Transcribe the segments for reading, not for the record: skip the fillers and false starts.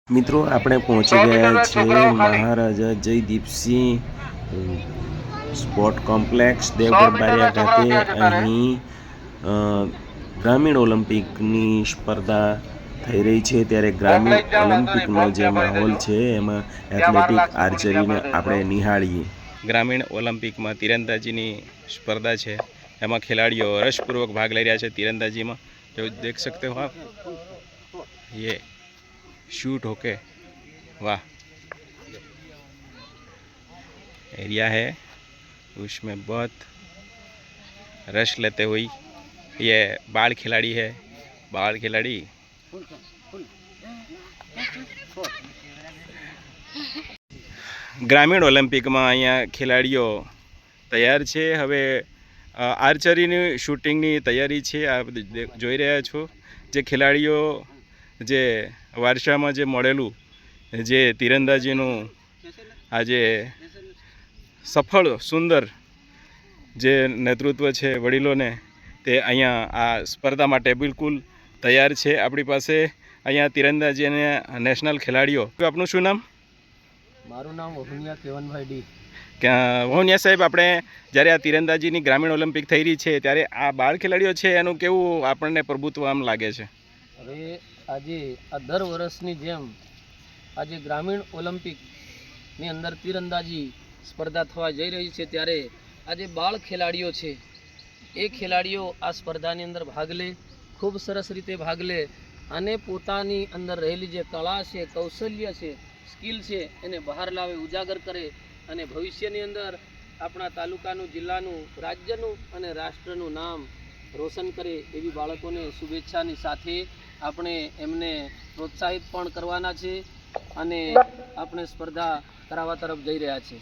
મિત્રો આપણે પહોંચી ગયા છે મહારાજા જયદીપસિંહ સ્પોર્ટ કોમ્પ્લેક્સ દેવગઢ બારિયા ખાતે। અહીં ગ્રામીણ ઓલિમ્પિકની સ્પર્ધા થઈ રહી છે, ત્યારે ગ્રામીણ ઓલિમ્પિકનો જે માહોલ છે એમાં એથ્લેટિક આર્ચરીને આપણે નિહાળીએ। ग्रामीण ओलंपिक में तीरंदाजी की स्पर्धा है, एम खिलाड़ियों रसपूर्वक भाग ले रहा है। तीरंदाजी में जो देख सकते हो आप, ये शूट होके, वाह, एरिया है उसमें बहुत रश लेते हुए ये बाल खिलाड़ी है। बाल खिलाड़ी ग्रामीण ओलंपिक में अँ खिलाड़ियों तैयार है। हवे आर्चरी शूटिंग तैयारी है। आप जोई रह्या छो जे खिलाड़ियों जे वारसा में जे मळेलू जे तीरंदाजी आज सफल सुंदर जे नेतृत्व है वडीलों ने, ते अँ आ स्पर्धा माटे बिल्कुल तैयार है। अपनी पासे अँ तीरंदाजी ने नेशनल खिलाड़ियों, आपनु शुं नाम? मारू नाम वहुनिया केवनभाई डी। क्या वहुनिया साहेब, આપણે જ્યારે આ તીરંદાજીની ગ્રામીણ ઓલિમ્પિક થઈ રહી છે ત્યારે આ બાળ ખેલાડીઓ છે એનું કેવું આપણને પ્રભુત્વ આમ લાગે છે? હવે આજે આ દર વર્ષની જેમ આજે ગ્રામીણ ઓલિમ્પિકની અંદર તીરંદાજી સ્પર્ધા થવા જઈ રહી છે, ત્યારે આજે બાળ ખેલાડીઓ છે એ ખેલાડીઓ આ સ્પર્ધાની અંદર ભાગ લે, ખૂબ સરસ રીતે ભાગ લે અને પોતાની અંદર રહેલી જે કળા છે, કૌશલ્ય છે, સ્કિલ છે એને બહાર લાવે, ઉજાગર કરે અને ભવિષ્યની અંદર આપણા તાલુકાનું, જિલ્લાનું, રાજ્યનું અને રાષ્ટ્રનું નામ રોશન કરે એવી બાળકોને શુભેચ્છાની સાથે આપણે એમને પ્રોત્સાહિત પણ કરવાના છે અને આપણે સ્પર્ધા કરાવવા તરફ જઈ રહ્યા છે।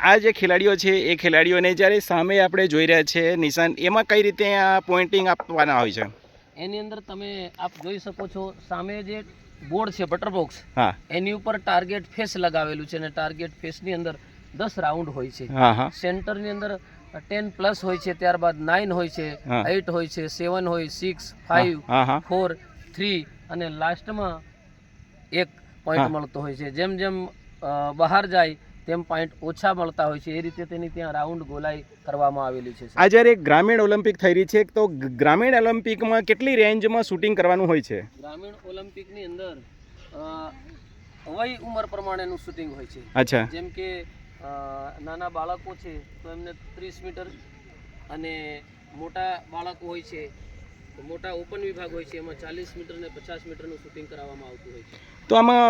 આ જે ખેલાડીઓ છે એ ખેલાડીઓને જ્યારે સામે આપણે જોઈ રહ્યા છે નિશાન, એમાં કઈ રીતે આ પોઇન્ટિંગ આપવાના હોય છે? એની અંદર તમે આપ જોઈ શકો છો સામે જે બોર્ડ છે બટર બોક્સ, हाँ, એની ઉપર ટાર્ગેટ ફેસ લગાવેલું છે અને ટાર્ગેટ ફેસની અંદર 10 રાઉન્ડ હોય છે। हाँ हाँ, સેન્ટરની અંદર 10 પ્લસ હોય છે, ત્યારબાદ 9 હોય છે, हाँ, 8 હોય છે, 7 હોય, 6, 5, हाँ हाँ, 4, 3 અને લાસ્ટમાં 1 પોઈન્ટ हाँ, મળતો હોય છે। જેમ જેમ બહાર જાય તેમ પોઈન્ટ ઓછા મળતા હોય છે, એ રીતે તેની ત્યાં રાઉન્ડ ગોલાઈ કરવામાં આવેલી છે। આ જ્યારે ગ્રામીણ ઓલિમ્પિક થઈ રહી છે તો ગ્રામીણ ઓલિમ્પિકમાં કેટલી રેન્જમાં શૂટિંગ કરવાનું હોય છે? ગ્રામીણ ઓલિમ્પિકની અંદર વય ઉંમર પ્રમાણેનું શૂટિંગ હોય છે। અચ્છા, જેમ કે નાના બાળકો છે તો એમને 30 મીટર અને મોટા બાળકો હોય છે તો મોટા ઓપન વિભાગ હોય છે, એમાં 40 મીટર અને 50 મીટરનું શૂટિંગ કરાવવામાં આવતું હોય છે। તો આમાં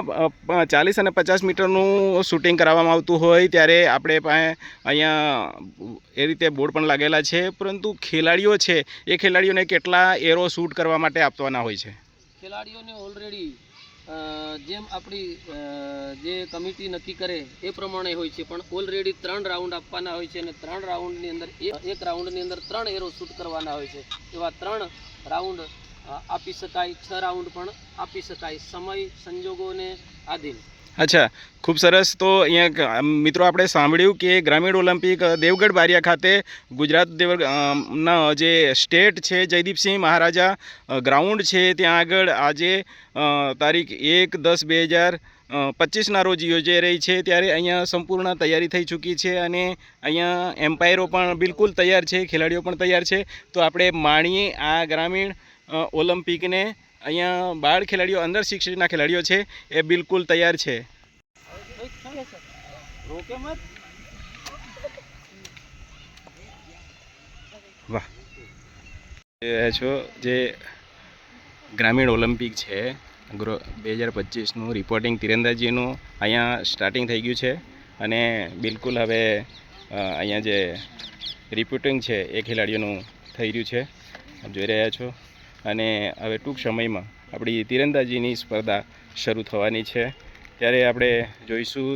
40 અને 50 મીટરનું શૂટિંગ કરવામાં આવતું હોય ત્યારે આપણે પાસે અહીંયા એ રીતે બોર્ડ પણ લાગેલા છે, પરંતુ ખેલાડીઓ છે એ ખેલાડીઓને કેટલા એરો શૂટ કરવા માટે આપવાના હોય છે? ખેલાડીઓને ઓલરેડી જેમ આપણી જે કમિટી નક્કી કરે એ પ્રમાણે હોય છે, પણ ઓલરેડી 3 રાઉન્ડ આપવાના હોય છે અને 3 રાઉન્ડની અંદર એક રાઉન્ડની અંદર 3 એરો શૂટ કરવાના હોય છે। એવા 3 રાઉન્ડ આપી શકાય, 6 રાઉન્ડ પણ આપી શકાય, સમય સંજોગોને આધીન। અચ્છા, ખૂબ સરસ। તો અહીંયા મિત્રો આપણે સાંભળ્યું કે ગ્રામીણ ઓલિમ્પિક દેવગઢ બારિયા ખાતે ગુજરાત ના જે સ્ટેટ છે જયદીપસિંહ મહારાજા ગ્રાઉન્ડ છે ત્યાં આગળ આજે તારીખ 1/10/2025ના રોજ યોજાઈ રહી છે, ત્યારે અહીંયા સંપૂર્ણ તૈયારી થઈ ચૂકી છે અને અહીંયા એમ્પાયરો પણ બિલકુલ તૈયાર છે, ખેલાડીઓ પણ તૈયાર છે। તો આપણે માણીએ આ ગ્રામીણ ઓલિમ્પિકને। અહીંયા બાળ ખેલાડીઓ, અંડર 16ના ખેલાડીઓ છે એ બિલકુલ તૈયાર છે। વાહ, છો જે ગ્રામીણ ઓલિમ્પિક છે 2025નું રિપોર્ટિંગ તીરંદાજીનું અહીંયા સ્ટાર્ટિંગ થઈ ગયું છે અને બિલકુલ હવે અહીંયા જે રિપોર્ટિંગ છે એ ખેલાડીઓનું થઈ રહ્યું છે, જોઈ રહ્યા છો। અને હવે ટૂંક સમયમાં આપણી તીરંદાજીની સ્પર્ધા શરૂ થવાની છે, ત્યારે આપણે જોઈશું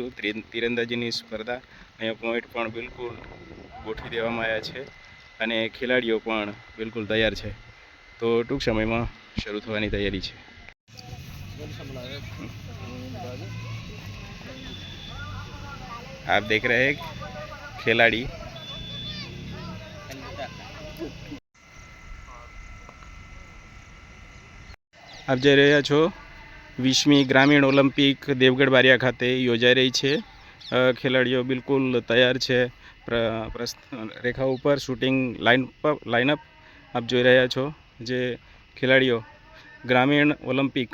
તીરંદાજીની સ્પર્ધા। અહીંયા પોઈન્ટ પણ બિલકુલ ગોઠવી દેવામાં આવ્યા છે અને ખેલાડીઓ પણ બિલકુલ તૈયાર છે, તો ટૂંક સમયમાં શરૂ થવાની તૈયારી છે। आप देख रहे हैं खिलाड़ी आप जई રહ્યા છો 20મી ગ્રામીણ ઓલિમ્પિક દેવગઢ બારિયા ખાતે યોજાઈ રહી છે. ખેલાડીઓ બિલકુલ તૈયાર છે. રેખા ઉપર શૂટિંગ લાઇનઅપ આપ જોઈ રહ્યા છો. જે ખેલાડીઓ ગ્રામીણ ઓલિમ્પિક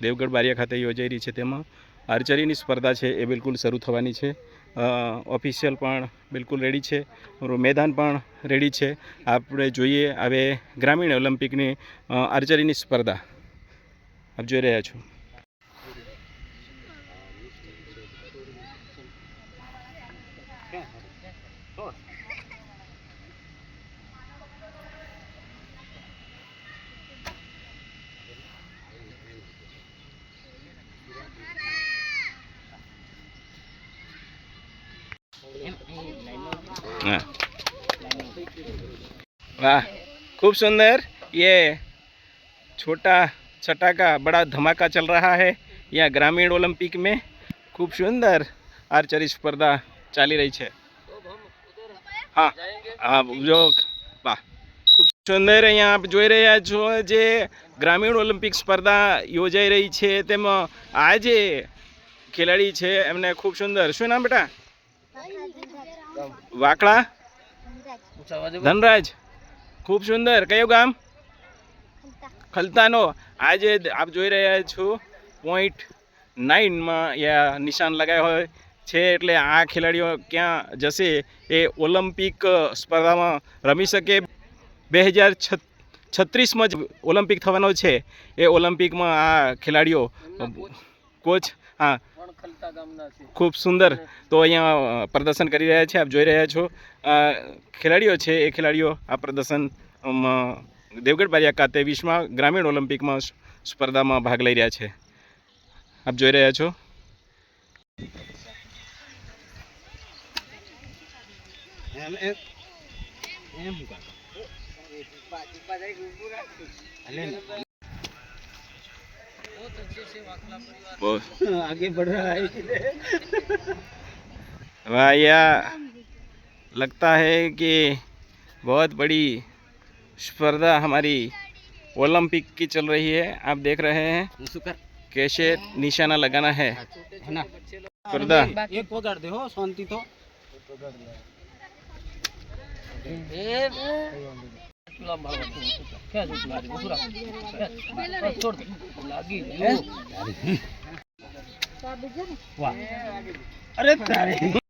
દેવગઢ બારિયા ખાતે યોજાઈ રહી છે તેમાં આર્ચરીની સ્પર્ધા છે એ બિલકુલ શરૂ થવાની છે. ઓફિશિયલ પણ બિલકુલ રેડી છે, મેદાન પણ રેડી છે. આપણે જોઈએ હવે ગ્રામીણ ઓલિમ્પિકની આર્ચરીની સ્પર્ધા આપ જોઈ રહ્યા છો. वाह, खूब सुंदर. ये छोटा छटाका बड़ा धमाका चल रहा है यहाँ ग्रामीण ओलंपिक में. खूब सुंदर आर्चरी स्पर्धा चाली रही है. हाँ हाँ, जो वाह, खूब सुंदर. અહીંયા આપ જોઈ રહ્યા છો જે ગ્રામીણ ઓલિમ્પિક સ્પર્ધા યોજાઈ રહી છે તેમાં આ જે ખેલાડી છે એમને ખૂબ સુંદર, શું નામ બેટા? વાકડા ધનરાજ. ખૂબ સુંદર. કયું ગામ? ખલતાનો. આજે આપ જોઈ રહ્યા છો .9માં નિશાન લગાવ્યા હોય છે, એટલે આ ખેલાડીઓ ક્યાં જશે એ ઓલિમ્પિક સ્પર્ધામાં રમી શકે. 2036માં જ ઓલિમ્પિક થવાનો છે. એ ઓલિમ્પિકમાં આ ખેલાડીઓ કોચ હા ખૂબ સુંદર તો અહીંયા પ્રદર્શન કરી રહ્યા છે. આપ જોઈ રહ્યા છો ખેલાડીઓ છે એ ખેલાડીઓ આ પ્રદર્શન દેવગઢ બારિયા ખાતે 20મા ગ્રામીણ ઓલિમ્પિકમાં સ્પર્ધામાં ભાગ લઈ રહ્યા છે. આપ જોઈ રહ્યા છો. आगे बढ़ रहा है. वाह, यह लगता है कि बहुत बड़ी स्पर्धा हमारी ओलंपिक की चल रही है. आप देख रहे हैं कैसे निशाना लगाना है स्पर्धा. एक पकड़ दे हो शांति तो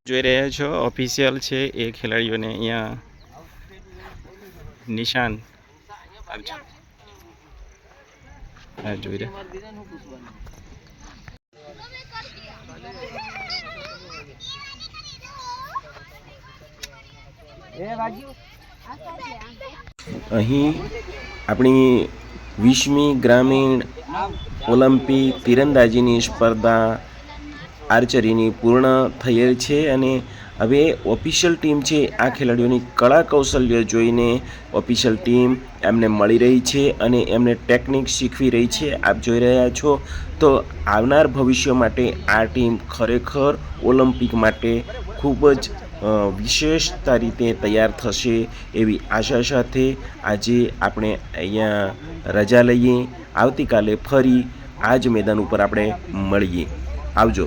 જોઈ રહ્યા છો ઓફિશિયલ છે એ ખેલાડીઓને અહીંયા નિશાન જોઈ રહ્યા. અહીં આપણી 20મી ગ્રામીણ ઓલિમ્પિક તીરંદાજીની સ્પર્ધા આર્ચરીની પૂર્ણ થયેલ છે અને હવે ઓફિશિયલ ટીમ છે આ ખેલાડીઓની કળા કૌશલ્ય જોઈને ઓફિશિયલ ટીમ એમને મળી રહી છે અને એમને ટેકનિક શીખવી રહી છે. આપ જોઈ રહ્યા છો તો આવનાર ભવિષ્ય માટે આ ટીમ ખરેખર ઓલિમ્પિક માટે ખૂબ જ વિશેષતા રીતે તૈયાર થશે એવી આશા સાથે આજે આપણે અહીંયા રજા લઈએ. આવતીકાલે ફરી આ જ મેદાન ઉપર આપણે મળીએ. આવજો.